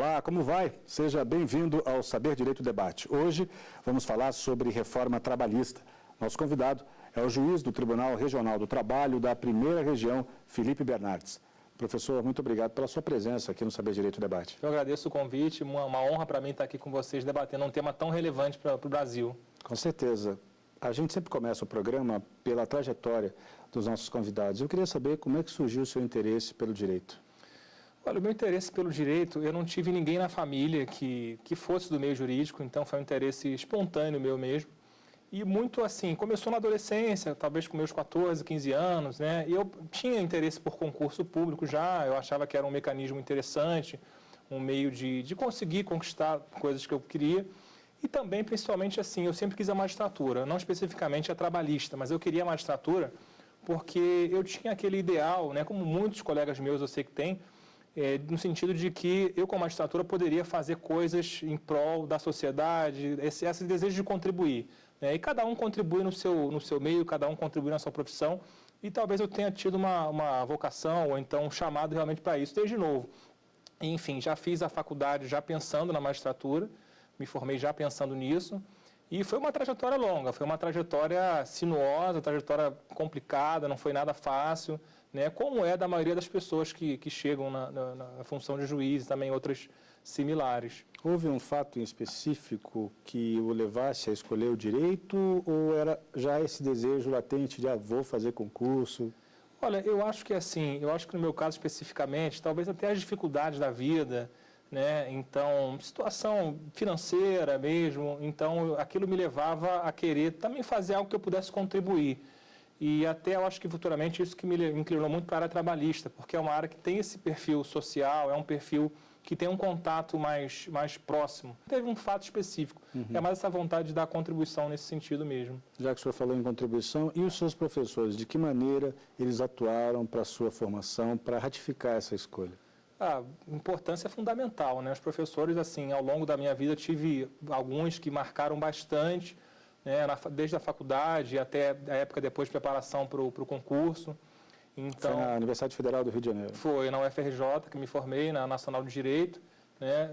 Olá, como vai? Seja bem-vindo ao Saber Direito Debate. Hoje vamos falar sobre reforma trabalhista. Nosso convidado é o juiz do Tribunal Regional do Trabalho da Primeira Região, Felipe Bernardes. Professor, muito obrigado pela sua presença aqui no Saber Direito Debate. Eu agradeço o convite, uma honra para mim estar aqui com vocês debatendo um tema tão relevante para o Brasil. Com certeza. A gente sempre começa o programa pela trajetória dos nossos convidados. Eu queria saber como é que surgiu o seu interesse pelo direito. Olha, o meu interesse pelo direito, eu não tive ninguém na família que fosse do meio jurídico, então foi um interesse espontâneo meu mesmo. E muito assim, começou na adolescência, talvez com meus 14, 15 anos, né? E eu tinha interesse por concurso público já, eu achava que era um mecanismo interessante, um meio de conseguir conquistar coisas que eu queria. E também, principalmente assim, eu sempre quis a magistratura, não especificamente a trabalhista, mas eu queria a magistratura porque eu tinha aquele ideal, né? Como muitos colegas meus eu sei que têm, no sentido de que eu, como magistratura, poderia fazer coisas em prol da sociedade, esse desejo de contribuir. E cada um contribui no seu meio, cada um contribui na sua profissão, e talvez eu tenha tido uma vocação, ou então um chamado realmente para isso, desde novo. Enfim, já fiz a faculdade já pensando na magistratura, me formei já pensando nisso, e foi uma trajetória longa, foi uma trajetória sinuosa, trajetória complicada, não foi nada fácil, né, como é da maioria das pessoas que chegam na função de juiz, também outras similares. Houve um fato em específico que o levasse a escolher o direito ou era já esse desejo latente de vou fazer concurso? Olha, eu acho que assim, no meu caso especificamente, talvez até as dificuldades da vida, né, então, situação financeira mesmo, então aquilo me levava a querer também fazer algo que eu pudesse contribuir. E até eu acho que futuramente isso que me inclinou muito para a área trabalhista, porque é uma área que tem esse perfil social, é um perfil que tem um contato mais próximo. Teve um fato específico, é mais essa vontade de dar contribuição nesse sentido mesmo. Já que o senhor falou em contribuição, e os seus professores, de que maneira eles atuaram para a sua formação, para ratificar essa escolha? A importância é fundamental, né? Os professores, assim, ao longo da minha vida, tive alguns que marcaram bastante, né, desde a faculdade até a época depois de preparação para o concurso. Então, foi na Universidade Federal do Rio de Janeiro? Foi na UFRJ que me formei, na Nacional de Direito, né,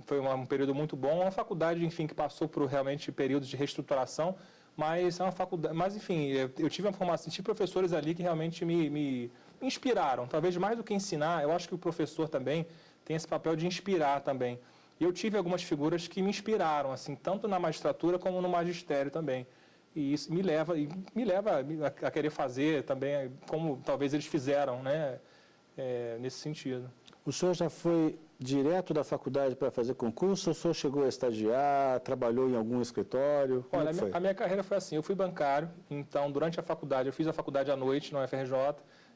foi um período muito bom, uma faculdade, enfim, que passou por realmente períodos de reestruturação, mas é uma faculdade, mas enfim, eu tive uma formação, tive professores ali que realmente me inspiraram, talvez mais do que ensinar, eu acho que o professor também tem esse papel de inspirar também. E eu tive algumas figuras que me inspiraram, assim, tanto na magistratura como no magistério também. E isso me leva a querer fazer também, como talvez eles fizeram, né, nesse sentido. O senhor já foi direto da faculdade para fazer concurso, ou o senhor chegou a estagiar, trabalhou em algum escritório? Olha, a minha carreira foi assim, eu fui bancário, então durante a faculdade, eu fiz a faculdade à noite na UFRJ,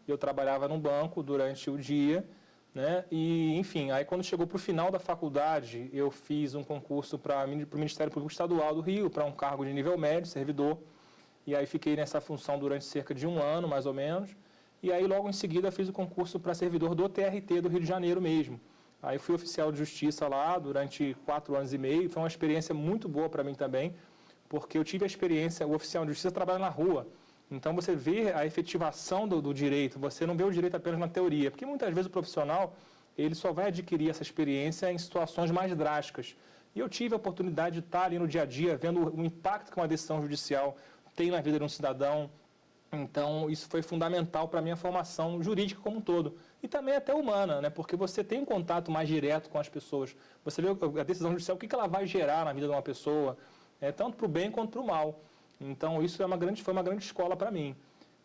e eu trabalhava num banco durante o dia, né? E, enfim, aí quando chegou para o final da faculdade, eu fiz um concurso para o Ministério Público Estadual do Rio, para um cargo de nível médio, servidor, e aí fiquei nessa função durante cerca de 1 ano, mais ou menos, e aí logo em seguida fiz o concurso para servidor do TRT do Rio de Janeiro mesmo. Aí fui oficial de justiça lá durante 4 anos e meio, foi uma experiência muito boa para mim também, porque eu tive a experiência, o oficial de justiça trabalha na rua. Então, você vê a efetivação do direito, você não vê o direito apenas na teoria, porque muitas vezes o profissional, ele só vai adquirir essa experiência em situações mais drásticas. E eu tive a oportunidade de estar ali no dia a dia, vendo o impacto que uma decisão judicial tem na vida de um cidadão. Então, isso foi fundamental para a minha formação jurídica como um todo. E também até humana, né? Porque você tem um contato mais direto com as pessoas. Você vê a decisão judicial, o que ela vai gerar na vida de uma pessoa, tanto para o bem quanto para o mal. Então, isso foi uma grande escola para mim.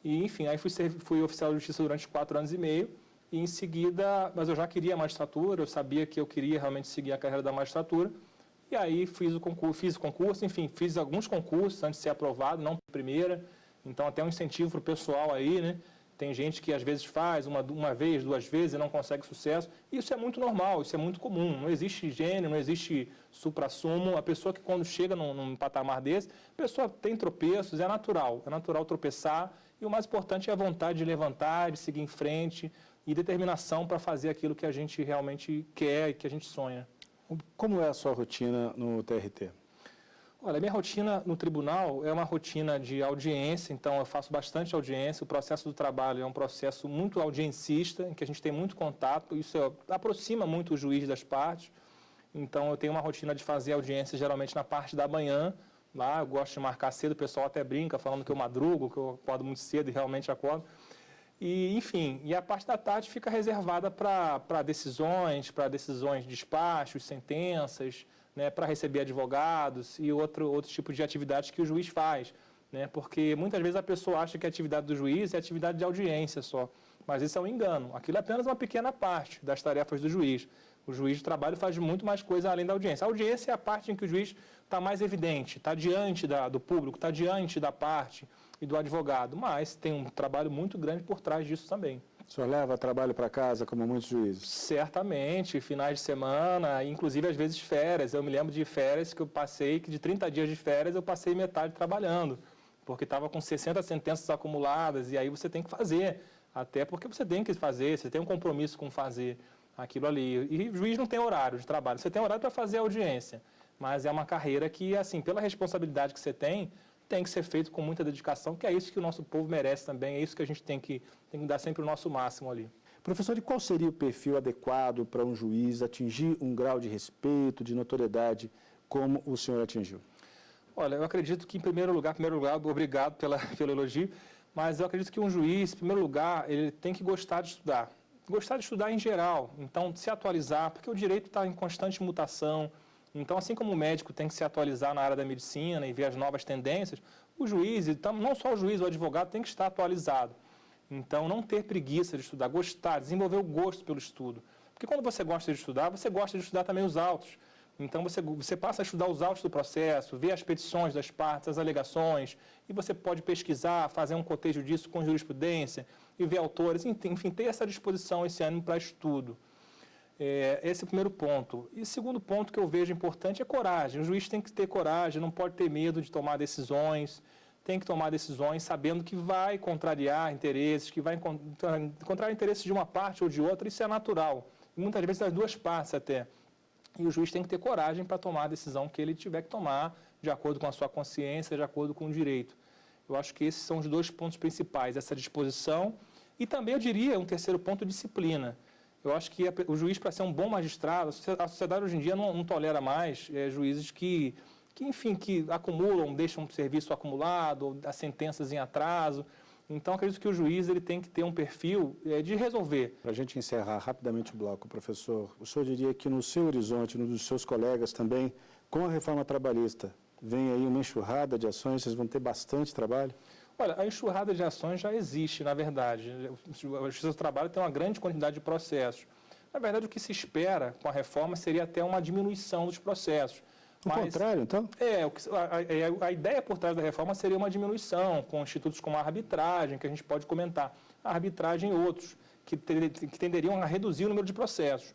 E, enfim, aí fui oficial de justiça durante 4 anos e meio, e em seguida, mas eu já queria a magistratura, eu sabia que eu queria realmente seguir a carreira da magistratura, e aí fiz o concurso, enfim, fiz alguns concursos antes de ser aprovado, não primeira, então até um incentivo para o pessoal aí, né? Tem gente que às vezes faz uma vez, 2 vezes e não consegue sucesso. Isso é muito normal, isso é muito comum. Não existe gênio, não existe suprassumo. A pessoa que quando chega num patamar desse, a pessoa tem tropeços, é natural tropeçar. E o mais importante é a vontade de levantar, de seguir em frente e determinação para fazer aquilo que a gente realmente quer e que a gente sonha. Como é a sua rotina no TRT? Olha, a minha rotina no tribunal é uma rotina de audiência, então eu faço bastante audiência. O processo do trabalho é um processo muito audiencista, em que a gente tem muito contato, isso aproxima muito o juiz das partes. Então, eu tenho uma rotina de fazer audiência geralmente na parte da manhã. Lá, eu gosto de marcar cedo, o pessoal até brinca, falando que eu madrugo, que eu acordo muito cedo e realmente acordo. E, enfim, e a parte da tarde fica reservada para decisões de despachos, sentenças, né, para receber advogados e outro tipo de atividades que o juiz faz. Né, porque muitas vezes a pessoa acha que a atividade do juiz é atividade de audiência só, mas isso é um engano. Aquilo é apenas uma pequena parte das tarefas do juiz. O juiz de trabalho faz muito mais coisa além da audiência. A audiência é a parte em que o juiz está mais evidente, está diante do público, está diante da parte e do advogado, mas tem um trabalho muito grande por trás disso também. O senhor leva trabalho para casa, como muitos juízes? Certamente, finais de semana, inclusive às vezes férias. Eu me lembro de férias que eu passei, que de 30 dias de férias eu passei metade trabalhando, porque estava com 60 sentenças acumuladas, e aí você tem que fazer, até porque você tem que fazer, você tem um compromisso com fazer aquilo ali. E o juiz não tem horário de trabalho, você tem horário para fazer a audiência, mas é uma carreira que, assim, pela responsabilidade que você tem que ser feito com muita dedicação, que é isso que o nosso povo merece também, é isso que a gente tem que dar sempre o nosso máximo ali. Professor, e qual seria o perfil adequado para um juiz atingir um grau de respeito, de notoriedade, como o senhor atingiu? Olha, eu acredito que, em primeiro lugar, obrigado pelo elogio, mas eu acredito que um juiz, em primeiro lugar, ele tem que gostar de estudar. Gostar de estudar em geral, então se atualizar, porque o direito está em constante mutação. Então, assim como o médico tem que se atualizar na área da medicina e ver as novas tendências, o juiz, não só o juiz, o advogado tem que estar atualizado. Então, não ter preguiça de estudar, gostar, desenvolver o gosto pelo estudo. Porque quando você gosta de estudar, você gosta de estudar também os autos. Então, você passa a estudar os autos do processo, ver as petições das partes, as alegações, e você pode pesquisar, fazer um cotejo disso com jurisprudência, e ver autores, enfim, ter essa disposição, esse ânimo para estudo. Esse é o primeiro ponto. E o segundo ponto que eu vejo importante é coragem. O juiz tem que ter coragem, não pode ter medo de tomar decisões, tem que tomar decisões sabendo que vai contrariar interesses, que vai contrariar interesses de uma parte ou de outra, isso é natural. E muitas vezes das duas partes até. E o juiz tem que ter coragem para tomar a decisão que ele tiver que tomar, de acordo com a sua consciência, de acordo com o direito. Eu acho que esses são os dois pontos principais, essa disposição e também, eu diria, um terceiro ponto, disciplina. Eu acho que o juiz, para ser um bom magistrado, a sociedade hoje em dia não tolera mais juízes que acumulam, deixam um serviço acumulado, as sentenças em atraso. Então, acredito que o juiz ele tem que ter um perfil de resolver. Para a gente encerrar rapidamente o bloco, professor, o senhor diria que no seu horizonte, no dos seus colegas também, com a reforma trabalhista, vem aí uma enxurrada de ações, vocês vão ter bastante trabalho? Olha, a enxurrada de ações já existe, na verdade. A Justiça do Trabalho tem uma grande quantidade de processos. Na verdade, o que se espera com a reforma seria até uma diminuição dos processos. O contrário, então? A ideia por trás da reforma seria uma diminuição, com institutos como a arbitragem, que a gente pode comentar, a arbitragem e outros, que tenderiam a reduzir o número de processos.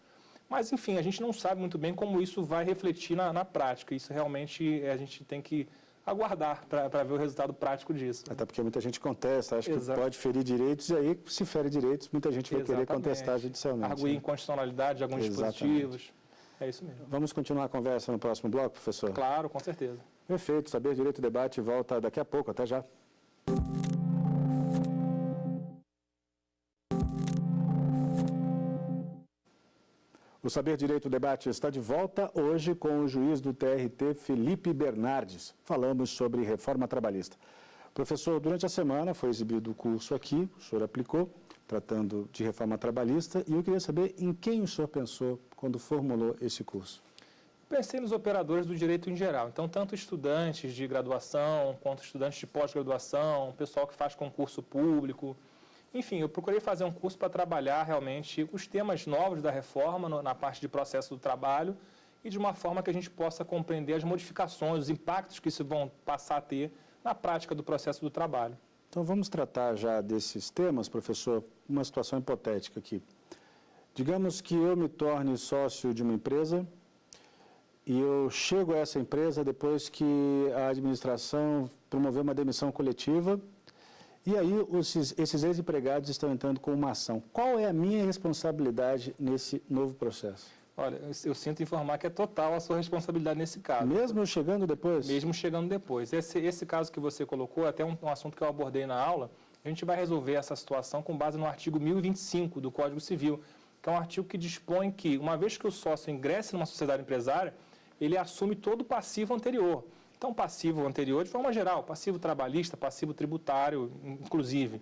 Mas, enfim, a gente não sabe muito bem como isso vai refletir na prática. Isso realmente a gente tem que aguardar para ver o resultado prático disso. Até porque muita gente contesta, acha que pode ferir direitos, e aí, se fere direitos, muita gente vai querer contestar judicialmente. Arguir inconstitucionalidade de alguns dispositivos. É isso mesmo. Vamos continuar a conversa no próximo bloco, professor? Claro, com certeza. Perfeito. Saber Direito Debate volta daqui a pouco. Até já. O Saber Direito Debate está de volta hoje com o juiz do TRT, Felipe Bernardes. Falamos sobre reforma trabalhista. Professor, durante a semana foi exibido o curso aqui, o senhor aplicou, tratando de reforma trabalhista, e eu queria saber em quem o senhor pensou quando formulou esse curso. Pensei nos operadores do direito em geral. Então, tanto estudantes de graduação, quanto estudantes de pós-graduação, pessoal que faz concurso público. Enfim, eu procurei fazer um curso para trabalhar realmente os temas novos da reforma na parte de processo do trabalho e de uma forma que a gente possa compreender as modificações, os impactos que isso vão passar a ter na prática do processo do trabalho. Então, vamos tratar já desses temas, professor, uma situação hipotética aqui. Digamos que eu me torne sócio de uma empresa e eu chego a essa empresa depois que a administração promoveu uma demissão coletiva e aí esses ex-empregados estão entrando com uma ação. Qual é a minha responsabilidade nesse novo processo? Olha, eu sinto informar que é total a sua responsabilidade nesse caso. Mesmo chegando depois? Mesmo chegando depois. Esse caso que você colocou, até um assunto que eu abordei na aula, a gente vai resolver essa situação com base no artigo 1025 do Código Civil, que é um artigo que dispõe que, uma vez que o sócio ingresse numa sociedade empresária, ele assume todo o passivo anterior. Então, passivo anterior, de forma geral, passivo trabalhista, passivo tributário, inclusive.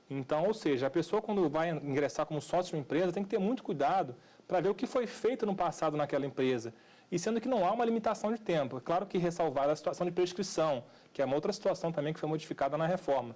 Então, ou seja, a pessoa, quando vai ingressar como sócio de uma empresa, tem que ter muito cuidado para ver o que foi feito no passado naquela empresa. E sendo que não há uma limitação de tempo. É claro que ressalvada a situação de prescrição, que é uma outra situação também que foi modificada na reforma.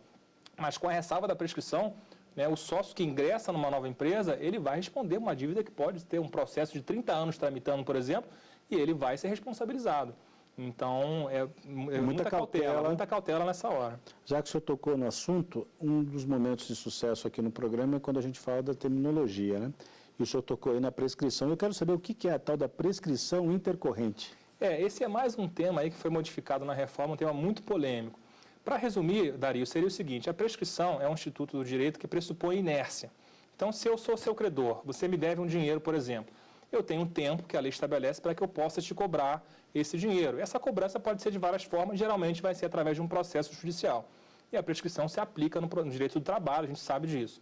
Mas com a ressalva da prescrição, né, o sócio que ingressa numa nova empresa, ele vai responder uma dívida que pode ter um processo de 30 anos tramitando, por exemplo, e ele vai ser responsabilizado. Então, muita cautela nessa hora. Já que o senhor tocou no assunto, um dos momentos de sucesso aqui no programa é quando a gente fala da terminologia, né? E o senhor tocou aí na prescrição. Eu quero saber o que é a tal da prescrição intercorrente. Esse é mais um tema aí que foi modificado na reforma, um tema muito polêmico. Para resumir, Dario, seria o seguinte: a prescrição é um instituto do direito que pressupõe inércia. Então, se eu sou seu credor, você me deve um dinheiro, por exemplo, eu tenho um tempo que a lei estabelece para que eu possa te cobrar esse dinheiro. Essa cobrança pode ser de várias formas, geralmente vai ser através de um processo judicial. E a prescrição se aplica no direito do trabalho, a gente sabe disso.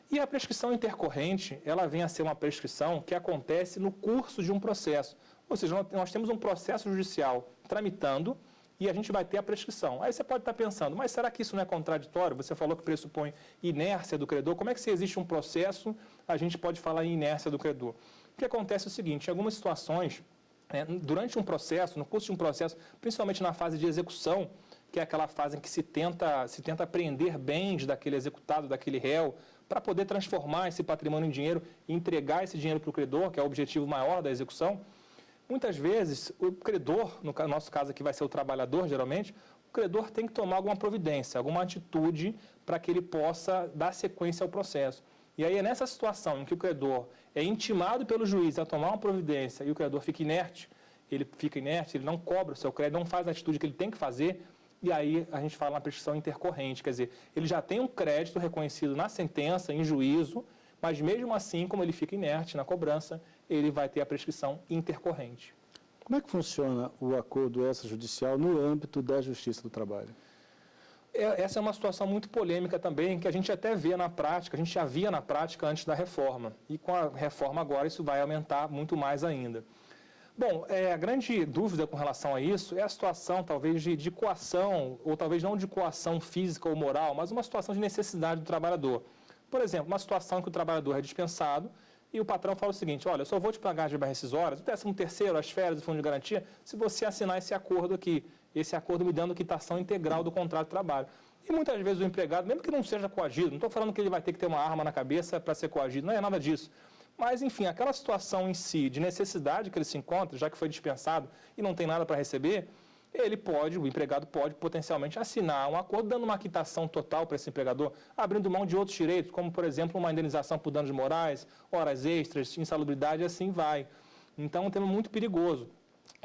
E a prescrição intercorrente, ela vem a ser uma prescrição que acontece no curso de um processo. Ou seja, nós temos um processo judicial tramitando e a gente vai ter a prescrição. Aí você pode estar pensando, mas será que isso não é contraditório? Você falou que pressupõe inércia do credor. Como é que se existe um processo, a gente pode falar em inércia do credor? O que acontece é o seguinte: em algumas situações, durante um processo, no curso de um processo, principalmente na fase de execução, que é aquela fase em que se tenta apreender bens daquele executado, daquele réu, para poder transformar esse patrimônio em dinheiro e entregar esse dinheiro para o credor, que é o objetivo maior da execução. Muitas vezes, o credor, no nosso caso aqui vai ser o trabalhador, geralmente, o credor tem que tomar alguma providência, alguma atitude para que ele possa dar sequência ao processo. E aí é nessa situação em que o credor é intimado pelo juiz a tomar uma providência e o credor fica inerte, ele não cobra o seu crédito, não faz a atitude que ele tem que fazer, e aí a gente fala na prescrição intercorrente, quer dizer, ele já tem um crédito reconhecido na sentença, em juízo, mas mesmo assim, como ele fica inerte na cobrança, ele vai ter a prescrição intercorrente. Como é que funciona o acordo extrajudicial no âmbito da Justiça do Trabalho? Essa é uma situação muito polêmica também, que a gente até vê na prática, a gente já via na prática antes da reforma. E com a reforma agora isso vai aumentar muito mais ainda. Bom, a grande dúvida com relação a isso é a situação talvez de coação, ou talvez não de coação física ou moral, mas uma situação de necessidade do trabalhador. Por exemplo, uma situação em que o trabalhador é dispensado e o patrão fala o seguinte: olha, eu só vou te pagar as verbas rescisórias, o 13º, as férias, o fundo de garantia, se você assinar esse acordo aqui. Esse acordo me dando quitação integral do contrato de trabalho. E muitas vezes o empregado, mesmo que não seja coagido, não estou falando que ele vai ter que ter uma arma na cabeça para ser coagido, não é nada disso. Mas, enfim, aquela situação em si, de necessidade que ele se encontra, já que foi dispensado e não tem nada para receber, o empregado pode potencialmente assinar um acordo dando uma quitação total para esse empregador, abrindo mão de outros direitos, como, por exemplo, uma indenização por danos morais, horas extras, insalubridade, e assim vai. Então, é um tema muito perigoso.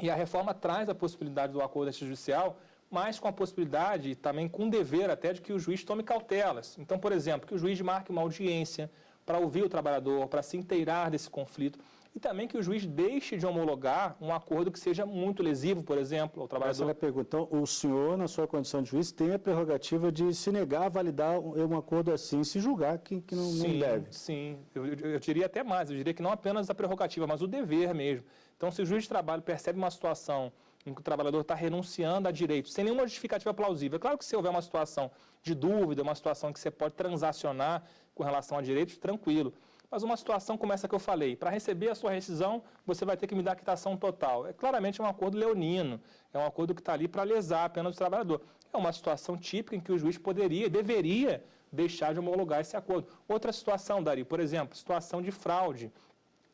E a reforma traz a possibilidade do acordo extrajudicial, mas com a possibilidade, também com o dever até, de que o juiz tome cautelas. Então, por exemplo, que o juiz marque uma audiência para ouvir o trabalhador, para se inteirar desse conflito, e também que o juiz deixe de homologar um acordo que seja muito lesivo, por exemplo, ao trabalhador. Essa pergunta. Então, o senhor, na sua condição de juiz, tem a prerrogativa de se negar a validar um acordo assim, se julgar que não deve? Sim, eu diria até mais, eu diria que não apenas a prerrogativa, mas o dever mesmo. Então, se o juiz de trabalho percebe uma situação em que o trabalhador está renunciando a direitos, sem nenhuma justificativa plausível, é claro que se houver uma situação de dúvida, uma situação em que você pode transacionar com relação a direitos, tranquilo. Mas uma situação como essa que eu falei, para receber a sua rescisão, você vai ter que me dar a quitação total. Claramente um acordo leonino, é um acordo que está ali para lesar apenas o trabalhador. É uma situação típica em que o juiz deveria deixar de homologar esse acordo. Outra situação, Dari, por exemplo, situação de fraude.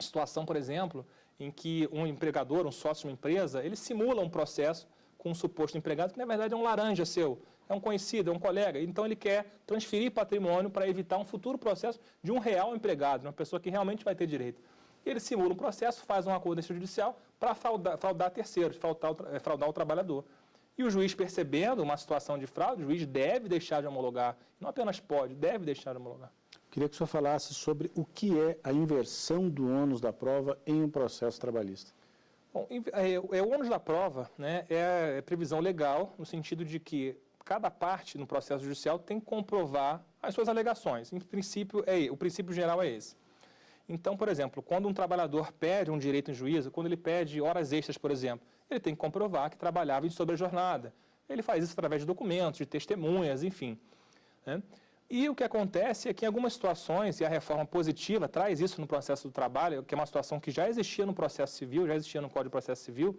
Situação, por exemplo, em que um empregador, um sócio de uma empresa, ele simula um processo com um suposto empregado que, na verdade, é um laranja seu, é um conhecido, é um colega. Então, ele quer transferir patrimônio para evitar um futuro processo de um real empregado, de uma pessoa que realmente vai ter direito. Ele simula um processo, faz um acordo extrajudicial para fraudar terceiros, fraudar o trabalhador. E o juiz, percebendo uma situação de fraude, o juiz deve deixar de homologar. Não apenas pode, deve deixar de homologar. Queria que o senhor falasse sobre o que é a inversão do ônus da prova em um processo trabalhista. Bom, o ônus da prova, né, é previsão legal, no sentido de que cada parte no processo judicial tem que comprovar as suas alegações. Em princípio, o princípio geral é esse. Então, por exemplo, quando um trabalhador pede um direito em juízo, quando ele pede horas extras, por exemplo, ele tem que comprovar que trabalhava em sobrejornada. Ele faz isso através de documentos, de testemunhas, enfim, né? E o que acontece é que em algumas situações, e a reforma positiva traz isso no processo do trabalho, que é uma situação que já existia no processo civil, já existia no Código de Processo Civil,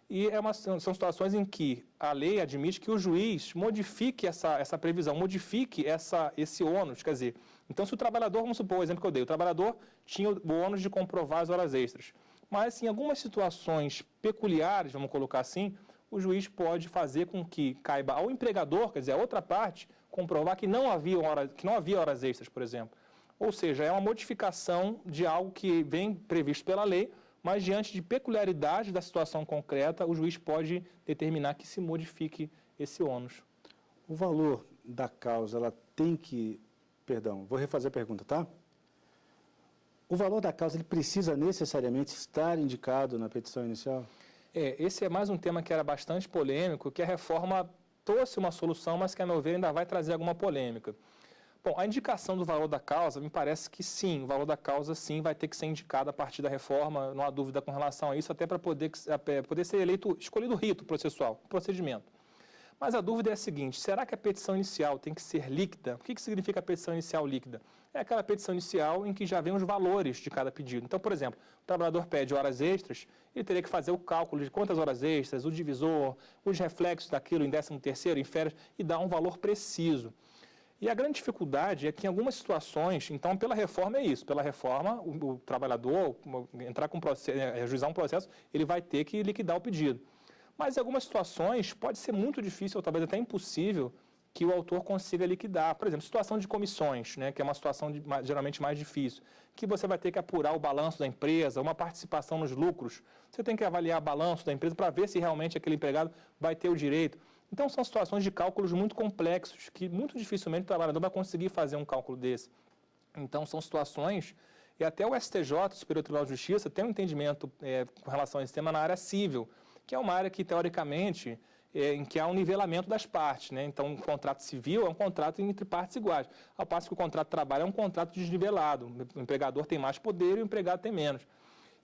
e são situações em que a lei admite que o juiz modifique essa previsão, modifique esse ônus, quer dizer, então se o trabalhador, vamos supor o exemplo que eu dei, o trabalhador tinha o ônus de comprovar as horas extras, mas em algumas situações peculiares, vamos colocar assim, o juiz pode fazer com que caiba ao empregador, quer dizer, a outra parte, comprovar que não havia horas extras, por exemplo. Ou seja, é uma modificação de algo que vem previsto pela lei, mas diante de peculiaridades da situação concreta, o juiz pode determinar que se modifique esse ônus. O valor da causa, ela tem que... Perdão, vou refazer a pergunta, tá? O valor da causa, ele precisa necessariamente estar indicado na petição inicial? Esse é mais um tema que era bastante polêmico, que a reforma trouxe uma solução, mas que, a meu ver, ainda vai trazer alguma polêmica. Bom, a indicação do valor da causa, me parece que sim, o valor da causa sim vai ter que ser indicado a partir da reforma, não há dúvida com relação a isso, até para poder ser escolhido o rito processual, o procedimento. Mas a dúvida é a seguinte, será que a petição inicial tem que ser líquida? O que significa a petição inicial líquida? É aquela petição inicial em que já vem os valores de cada pedido. Então, por exemplo, o trabalhador pede horas extras, ele teria que fazer o cálculo de quantas horas extras, o divisor, os reflexos daquilo em 13º, em férias, e dar um valor preciso. E a grande dificuldade é que em algumas situações, então pela reforma é isso, pela reforma o trabalhador entrar com ajuizar um processo, ele vai ter que liquidar o pedido. Mas em algumas situações pode ser muito difícil, ou talvez até impossível, que o autor consiga liquidar. Por exemplo, situação de comissões, né, que é uma situação geralmente mais difícil, que você vai ter que apurar o balanço da empresa, uma participação nos lucros. Você tem que avaliar o balanço da empresa para ver se realmente aquele empregado vai ter o direito. Então, são situações de cálculos muito complexos, que muito dificilmente o trabalhador vai conseguir fazer um cálculo desse. Então, são situações, e até o STJ, o Superior Tribunal de Justiça, tem um entendimento com relação a esse tema na área civil, que é uma área que, teoricamente, em que há um nivelamento das partes, né? Então, um contrato civil é um contrato entre partes iguais, ao passo que o contrato de trabalho é um contrato desnivelado, o empregador tem mais poder e o empregado tem menos.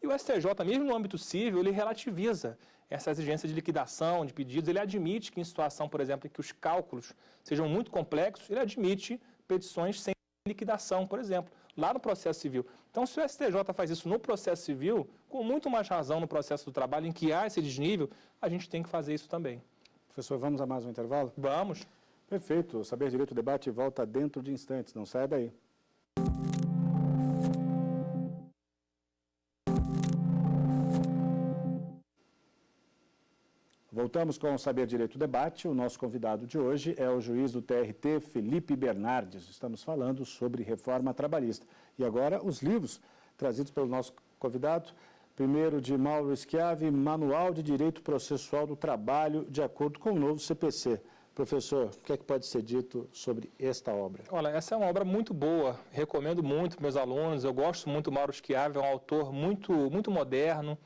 E o STJ, mesmo no âmbito civil, ele relativiza essa exigência de liquidação, de pedidos, ele admite que em situação, por exemplo, em que os cálculos sejam muito complexos, ele admite petições sem liquidação, por exemplo, lá no processo civil. Então, se o STJ faz isso no processo civil, com muito mais razão no processo do trabalho, em que há esse desnível, a gente tem que fazer isso também. Professor, vamos a mais um intervalo? Vamos. Perfeito. O Saber Direito Debate volta dentro de instantes. Não saia daí. Voltamos com o Saber Direito Debate. O nosso convidado de hoje é o juiz do TRT, Felipe Bernardes. Estamos falando sobre reforma trabalhista. E agora, os livros trazidos pelo nosso convidado. Primeiro, de Mauro Schiavi, Manual de Direito Processual do Trabalho, de acordo com o novo CPC. Professor, o que é que pode ser dito sobre esta obra? Olha, essa é uma obra muito boa, recomendo muito para meus alunos. Eu gosto muito do Mauro Schiavi, é um autor muito moderno,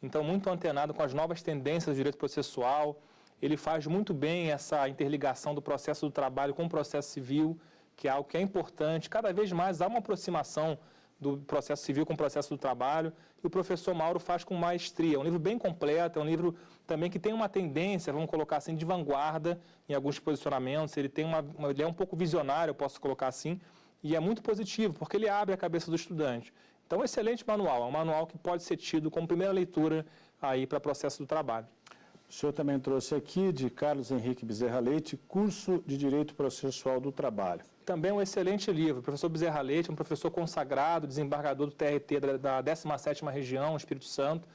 então muito antenado com as novas tendências do direito processual. Ele faz muito bem essa interligação do processo do trabalho com o processo civil, que é algo que é importante. Cada vez mais há uma aproximação do processo civil com o processo do trabalho, e o professor Mauro faz com maestria. É um livro bem completo, é um livro também que tem uma tendência, vamos colocar assim, de vanguarda em alguns posicionamentos. Ele ele é um pouco visionário, eu posso colocar assim, e é muito positivo, porque ele abre a cabeça do estudante. Então, excelente manual, é um manual que pode ser tido como primeira leitura aí para o processo do trabalho. O senhor também trouxe aqui, de Carlos Henrique Bezerra Leite, Curso de Direito Processual do Trabalho. Também um excelente livro. O professor Bezerra Leite é um professor consagrado, desembargador do TRT da 17ª Região, Espírito Santo.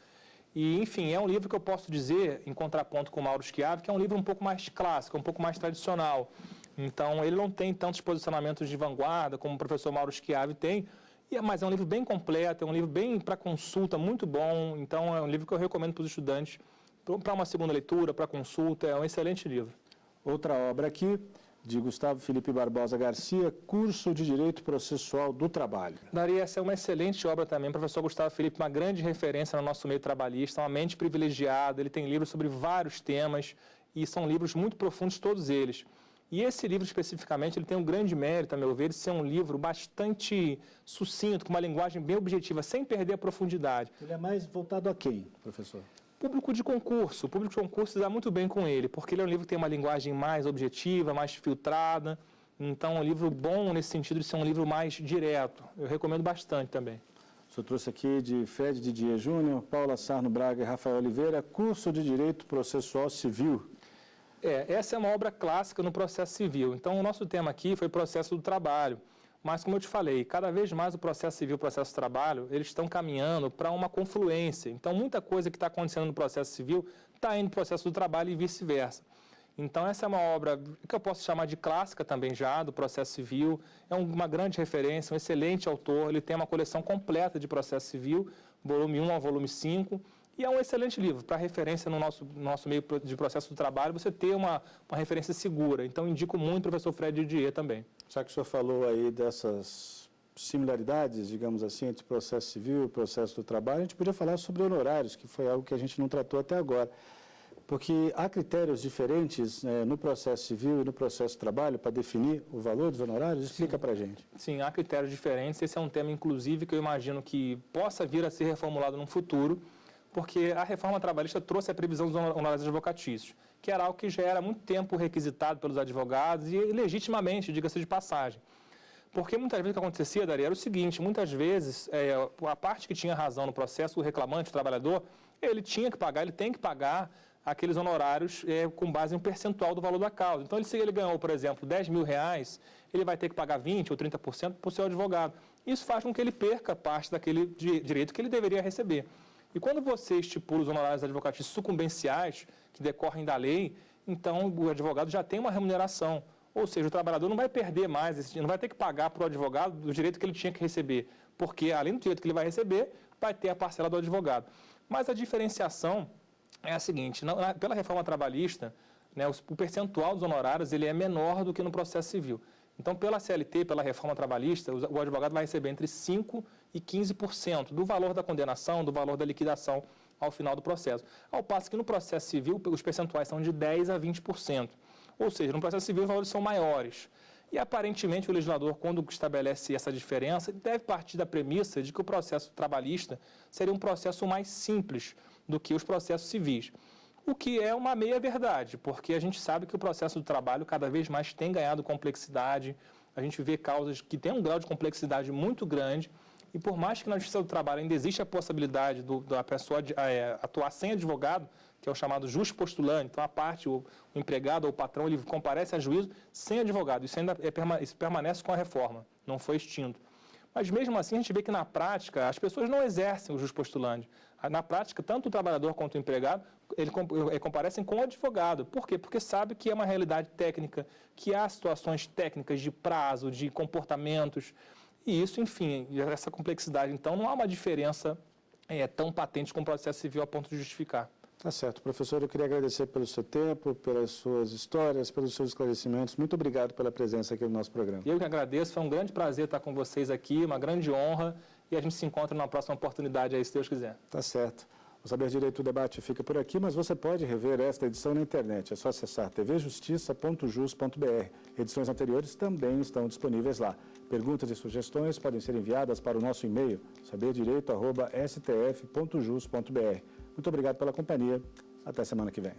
E, enfim, é um livro que eu posso dizer, em contraponto com o Mauro Schiavi, que é um livro um pouco mais clássico, um pouco mais tradicional. Então, ele não tem tantos posicionamentos de vanguarda como o professor Mauro Schiavi tem, mas é um livro bem completo, é um livro bem para consulta, muito bom. Então, é um livro que eu recomendo para os estudantes, para uma segunda leitura, para consulta, é um excelente livro. Outra obra aqui, de Gustavo Felipe Barbosa Garcia, Curso de Direito Processual do Trabalho. Daria, essa é uma excelente obra também. O professor Gustavo Felipe, uma grande referência no nosso meio trabalhista, uma mente privilegiada, ele tem livros sobre vários temas e são livros muito profundos todos eles. E esse livro, especificamente, ele tem um grande mérito, a meu ver, de ser um livro bastante sucinto, com uma linguagem bem objetiva, sem perder a profundidade. Ele é mais voltado a quem, professor? Público de concurso. O público de concurso dá muito bem com ele, porque ele é um livro que tem uma linguagem mais objetiva, mais filtrada. Então, é um livro bom nesse sentido de ser um livro mais direto. Eu recomendo bastante também. O senhor trouxe aqui de Fred Didier Júnior, Paula Sarno Braga e Rafael Oliveira, curso de Direito Processual Civil. Essa é uma obra clássica no processo civil. Então, o nosso tema aqui foi processo do trabalho. Mas, como eu te falei, cada vez mais o processo civil e o processo do trabalho, eles estão caminhando para uma confluência. Então, muita coisa que está acontecendo no processo civil está indo no processo do trabalho e vice-versa. Então, essa é uma obra que eu posso chamar de clássica também já, do processo civil. É uma grande referência, um excelente autor. Ele tem uma coleção completa de processo civil, volume 1 ao volume 5. E é um excelente livro para referência no nosso meio de processo do trabalho, você ter uma referência segura. Então, indico muito o professor Fred Didier também. Já que o senhor falou aí dessas similaridades, digamos assim, entre processo civil e processo do trabalho, a gente podia falar sobre honorários, que foi algo que a gente não tratou até agora. Porque há critérios diferentes no processo civil e no processo do trabalho para definir o valor dos honorários? Explica para a gente. Sim, há critérios diferentes. Esse é um tema, inclusive, que eu imagino que possa vir a ser reformulado no futuro, porque a reforma trabalhista trouxe a previsão dos honorários advocatícios, que era algo que já era há muito tempo requisitado pelos advogados e legitimamente, diga-se de passagem. Porque muitas vezes o que acontecia, Dari, era o seguinte, muitas vezes a parte que tinha razão no processo, o reclamante, o trabalhador, ele tinha que pagar, ele tem que pagar aqueles honorários com base em um percentual do valor da causa. Então, se ele ganhou, por exemplo, R$10.000, ele vai ter que pagar 20% ou 30% para o seu advogado. Isso faz com que ele perca parte daquele direito que ele deveria receber. E quando você estipula os honorários advocatícios sucumbenciais, que decorrem da lei, então o advogado já tem uma remuneração. Ou seja, o trabalhador não vai perder mais, não vai ter que pagar para o advogado do direito que ele tinha que receber, porque além do direito que ele vai receber, vai ter a parcela do advogado. Mas a diferenciação é a seguinte, pela reforma trabalhista, o percentual dos honorários ele é menor do que no processo civil. Então, pela CLT, pela reforma trabalhista, o advogado vai receber entre 5% e 15% do valor da condenação, do valor da liquidação ao final do processo. Ao passo que no processo civil, os percentuais são de 10% a 20%. Ou seja, no processo civil os valores são maiores. E, aparentemente, o legislador, quando estabelece essa diferença, deve partir da premissa de que o processo trabalhista seria um processo mais simples do que os processos civis. O que é uma meia-verdade, porque a gente sabe que o processo do trabalho cada vez mais tem ganhado complexidade, a gente vê causas que têm um grau de complexidade muito grande, e por mais que na justiça do trabalho ainda existe a possibilidade da pessoa atuar sem advogado, que é o chamado jus postulante, então a parte, o empregado ou o patrão, ele comparece a juízo sem advogado, isso ainda isso permanece com a reforma, não foi extinto. Mas mesmo assim a gente vê que na prática as pessoas não exercem o jus postulante. Na prática, tanto o trabalhador quanto o empregado, eles comparecem com o advogado. Por quê? Porque sabe que é uma realidade técnica, que há situações técnicas de prazo, de comportamentos, e isso, enfim, essa complexidade. Então, não há uma diferença tão patente com o processo civil a ponto de justificar. Tá certo. Professor, eu queria agradecer pelo seu tempo, pelas suas histórias, pelos seus esclarecimentos. Muito obrigado pela presença aqui no nosso programa. Eu que agradeço. Foi um grande prazer estar com vocês aqui, uma grande honra. E a gente se encontra numa próxima oportunidade aí, se Deus quiser. Tá certo. O Saber Direito Debate fica por aqui, mas você pode rever esta edição na internet. É só acessar tvjustiça.jus.br. Edições anteriores também estão disponíveis lá. Perguntas e sugestões podem ser enviadas para o nosso e-mail, saberdireito@stf.jus.br. Muito obrigado pela companhia. Até semana que vem.